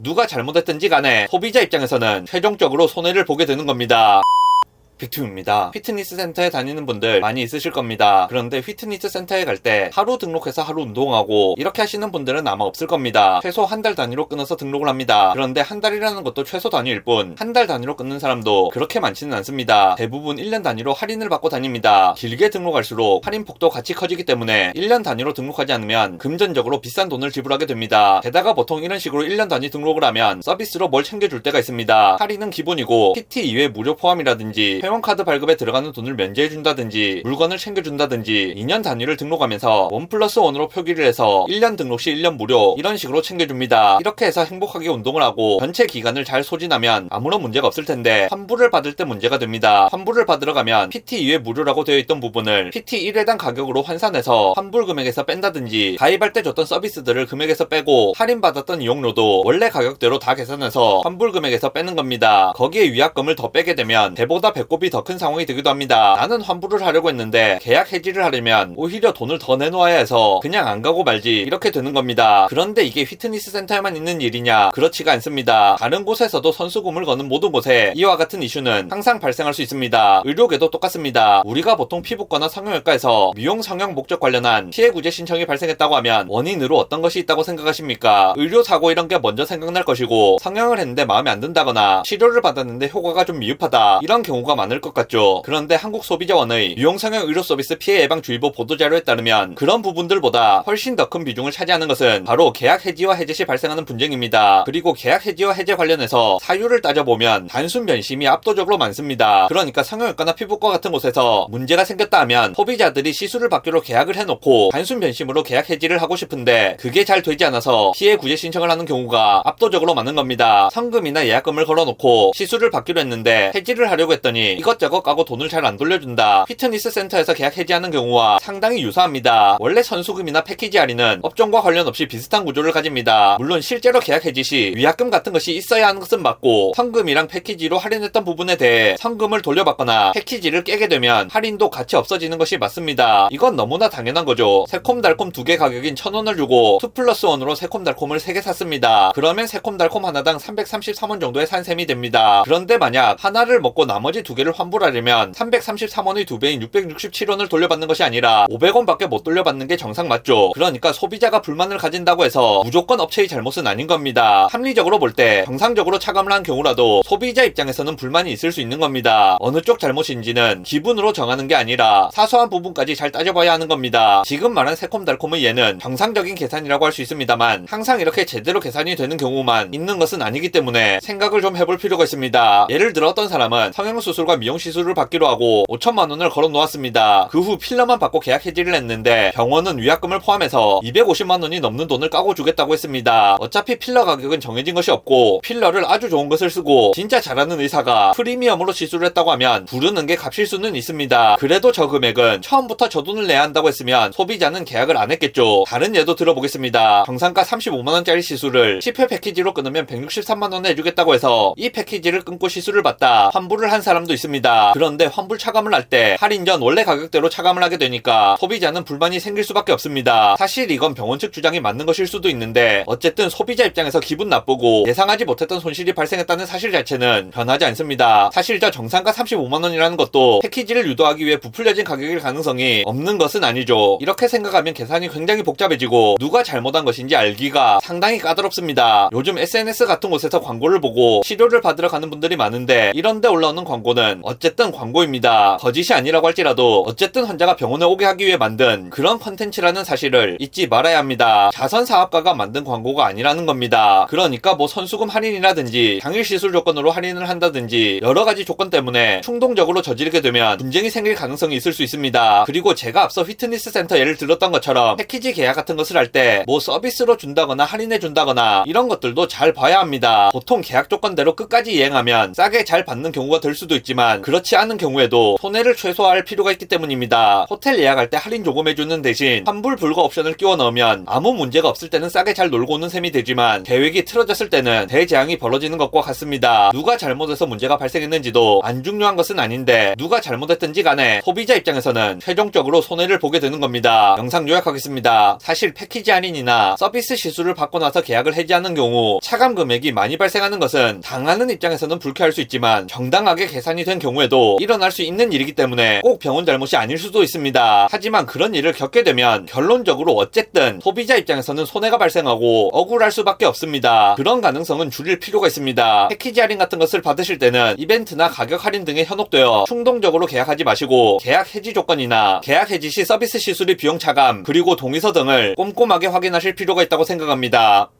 누가 잘못했든지 간에 소비자 입장에서는 최종적으로 손해를 보게 되는 겁니다. 빅투입니다. 피트니스 센터에 다니는 분들 많이 있으실 겁니다. 그런데 피트니스 센터에 갈 때 하루 등록해서 하루 운동하고 이렇게 하시는 분들은 아마 없을 겁니다. 최소 한 달 단위로 끊어서 등록을 합니다. 그런데 한 달이라는 것도 최소 단위일 뿐 한 달 단위로 끊는 사람도 그렇게 많지는 않습니다. 대부분 1년 단위로 할인을 받고 다닙니다. 길게 등록할수록 할인폭도 같이 커지기 때문에 1년 단위로 등록하지 않으면 금전적으로 비싼 돈을 지불하게 됩니다. 게다가 보통 이런 식으로 1년 단위 등록을 하면 서비스로 뭘 챙겨줄 때가 있습니다. 할인은 기본이고 PT 이외 무료 포함이라든지 회원카드 발급에 들어가는 돈을 면제해준다든지 물건을 챙겨준다든지 2년 단위를 등록하면서 1+1으로 표기를 해서 1년 등록 시 1년 무료 이런 식으로 챙겨줍니다. 이렇게 해서 행복하게 운동을 하고 전체 기간을 잘 소진하면 아무런 문제가 없을 텐데 환불을 받을 때 문제가 됩니다. 환불을 받으러 가면 PT 2회 무료라고 되어 있던 부분을 PT 1회당 가격으로 환산해서 환불 금액에서 뺀다든지 가입할 때 줬던 서비스들을 금액에서 빼고 할인받았던 이용료도 원래 가격대로 다 계산해서 환불 금액에서 빼는 겁니다. 거기에 위약금을 더 빼게 되면 배보다 배꼽이 더 큰 상황이 되기도 합니다. 나는 환불을 하려고 했는데 계약 해지를 하려면 오히려 돈을 더 내놓아야 해서 그냥 안 가고 말지 이렇게 되는 겁니다. 그런데 이게 피트니스 센터에만 있는 일이냐? 그렇지가 않습니다. 다른 곳에서도 선수금을 거는 모든 곳에 이와 같은 이슈는 항상 발생할 수 있습니다. 의료계도 똑같습니다. 우리가 보통 피부과나 성형외과에서 미용 성형 목적 관련한 피해 구제 신청이 발생했다고 하면 원인으로 어떤 것이 있다고 생각하십니까? 의료사고 이런 게 먼저 생각날 것이고 성형을 했는데 마음에 안 든다거나 치료를 받았는데 효과가 좀 미흡하다 이런 경우가 많을 것 같죠. 그런데 한국소비자원의 미용성형 의료서비스 피해 예방주의보 보도자료에 따르면 그런 부분들보다 훨씬 더 큰 비중을 차지하는 것은 바로 계약 해지와 해제 시 발생하는 분쟁입니다. 그리고 계약 해지와 해제 관련해서 사유를 따져보면 단순 변심이 압도적으로 많습니다. 그러니까 성형외과나 피부과 같은 곳에서 문제가 생겼다 하면 소비자들이 시술을 받기로 계약을 해놓고 단순 변심으로 계약 해지를 하고 싶은데 그게 잘 되지 않아서 피해 구제 신청을 하는 경우가 압도적으로 많은 겁니다. 성금이나 예약금을 걸어놓고 시술을 받기로 했는데 해지를 하려고 했더니 이것저것 까고 돈을 잘 안 돌려준다. 피트니스 센터에서 계약 해지하는 경우와 상당히 유사합니다. 원래 선수금이나 패키지 할인은 업종과 관련 없이 비슷한 구조를 가집니다. 물론 실제로 계약 해지 시 위약금 같은 것이 있어야 하는 것은 맞고 성금이랑 패키지로 할인했던 부분에 대해 성금을 돌려받거나 패키지를 깨게 되면 할인도 같이 없어지는 것이 맞습니다. 이건 너무나 당연한 거죠. 새콤달콤 두 개 가격인 1,000원을 주고 2+1으로 새콤달콤을 3개 샀습니다. 그러면 새콤달콤 하나당 333원 정도의 산셈이 됩니다. 그런데 만약 하나를 먹고 나머지 두 개를 환불하려면 333원의 2배인 667원을 돌려받는 것이 아니라 500원밖에 못 돌려받는 게 정상 맞죠. 그러니까 소비자가 불만을 가진다고 해서 무조건 업체의 잘못은 아닌 겁니다. 합리적으로 볼 때 정상적으로 차감을 한 경우라도 소비자 입장에서는 불만이 있을 수 있는 겁니다. 어느 쪽 잘못인지는 기분으로 정하는 게 아니라 사소한 부분까지 잘 따져봐야 하는 겁니다. 지금 말한 새콤달콤의 예는 정상적인 계산이라고 할 수 있습니다만 항상 이렇게 제대로 계산이 되는 경우만 있는 것은 아니기 때문에 생각을 좀 해볼 필요가 있습니다. 예를 들어 어떤 사람은 성형수술과 미용시술을 받기로 하고 5천만 원을 걸어 놓았습니다. 그 후 필러만 받고 계약 해지를 했는데 병원은 위약금을 포함해서 250만 원이 넘는 돈을 까고 주겠다고 했습니다. 어차피 필러 가격은 정해진 것이 없고 필러를 아주 좋은 것을 쓰고 진짜 잘하는 의사가 프리미엄으로 시술을 했다고 하면 부르는 게 값일 수는 있습니다. 그래도 저 금액은 처음부터 저 돈을 내야 한다고 했으면 소비자는 계약을 안 했겠죠. 다른 예도 들어보겠습니다. 정상가 35만원짜리 시술을 10회 패키지로 끊으면 163만원에 해주겠다고 해서 이 패키지를 끊고 시술을 받다 환불을 한 사람도 있습니다. 그런데 환불 차감을 할 때 할인 전 원래 가격대로 차감을 하게 되니까 소비자는 불만이 생길 수밖에 없습니다. 사실 이건 병원 측 주장이 맞는 것일 수도 있는데 어쨌든 소비자 입장에서 기분 나쁘고 예상하지 못했던 손실이 발생했다는 사실 자체는 변하지 않습니다. 사실 저 정상가 35만원이라는 것도 패키지를 유도하기 위해 부풀려진 가격일 가능성이 없는 것은 아니죠. 이렇게 생각하면 계산이 굉장히 복잡해지고 누가 잘못한 것인지 알기가 상당히 까다롭습니다. 요즘 SNS 같은 곳에서 광고를 보고 치료를 받으러 가는 분들이 많은데 이런데 올라오는 광고는 어쨌든 광고입니다. 거짓이 아니라고 할지라도 어쨌든 환자가 병원에 오게 하기 위해 만든 그런 컨텐츠라는 사실을 잊지 말아야 합니다. 자선사업가가 만든 광고가 아니라는 겁니다. 그러니까 뭐 선수금 할인이라든지 당일 시술 조건으로 할인을 한다든지 여러가지 조건 때문에 충동적으로 저지르게 되면 분쟁이 생길 가능성이 있을 수 있습니다. 그리고 제가 앞서 피트니스 센터 예를 들었던 것처럼 패키지 계약 같은 것을 할 때 뭐 서비스로 준다거나 할인해 준다거나 이런 것들도 잘 봐야 합니다. 보통 계약 조건대로 끝까지 이행하면 싸게 잘 받는 경우가 될 수도 있지만 하지만 그렇지 않은 경우에도 손해를 최소화할 필요가 있기 때문입니다. 호텔 예약할 때 할인 조금 해주는 대신 환불 불가 옵션을 끼워 넣으면 아무 문제가 없을 때는 싸게 잘 놀고 오는 셈이 되지만 계획이 틀어졌을 때는 대재앙이 벌어지는 것과 같습니다. 누가 잘못해서 문제가 발생했는지도 안 중요한 것은 아닌데 누가 잘못했든지 간에 소비자 입장에서는 최종적으로 손해를 보게 되는 겁니다. 영상 요약하겠습니다. 사실 패키지 할인이나 서비스 시술을 받고 나서 계약을 해지하는 경우 차감 금액이 많이 발생하는 것은 당하는 입장에서는 불쾌할 수 있지만 정당하게 계산이 된 경우에도 일어날 수 있는 일이기 때문에 꼭 병원 잘못이 아닐 수도 있습니다. 하지만 그런 일을 겪게 되면 결론적으로 어쨌든 소비자 입장에서는 손해가 발생하고 억울할 수밖에 없습니다. 그런 가능성은 줄일 필요가 있습니다. 패키지 할인 같은 것을 받으실 때는 이벤트나 가격 할인 등에 현혹되어 충동적으로 계약하지 마시고 계약 해지 조건이나 계약 해지 시 서비스 시술의 비용 차감 그리고 동의서 등을 꼼꼼하게 확인하실 필요가 있다고 생각합니다.